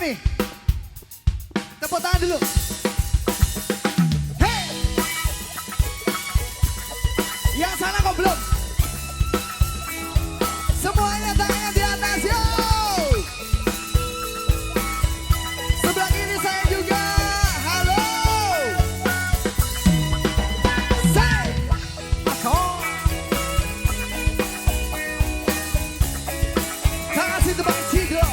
nih? Tepuk tangan dulu. Hey! Yang sana kok belum? Semuanya tangan di atas, yo! Sebelah kiri saya juga, halo! Say! Ako! Kasih tebak Cigo!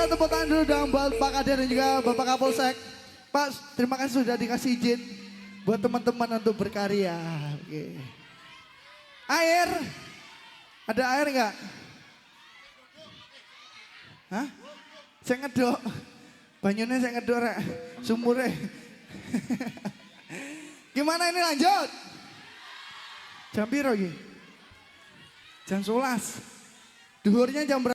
Tepuk tangan dulu dong buat Pak Kades dan juga Bapak Kapolsek. Pak, terima kasih sudah dikasih izin buat teman-teman untuk berkarya. Oke. Air, ada air nggak? Hah? Saya ngedok. Banyunya saya ngedor sumurnya. Gimana ini lanjut? Jam piro iki? Jam 11. Duhurnya jam berapa?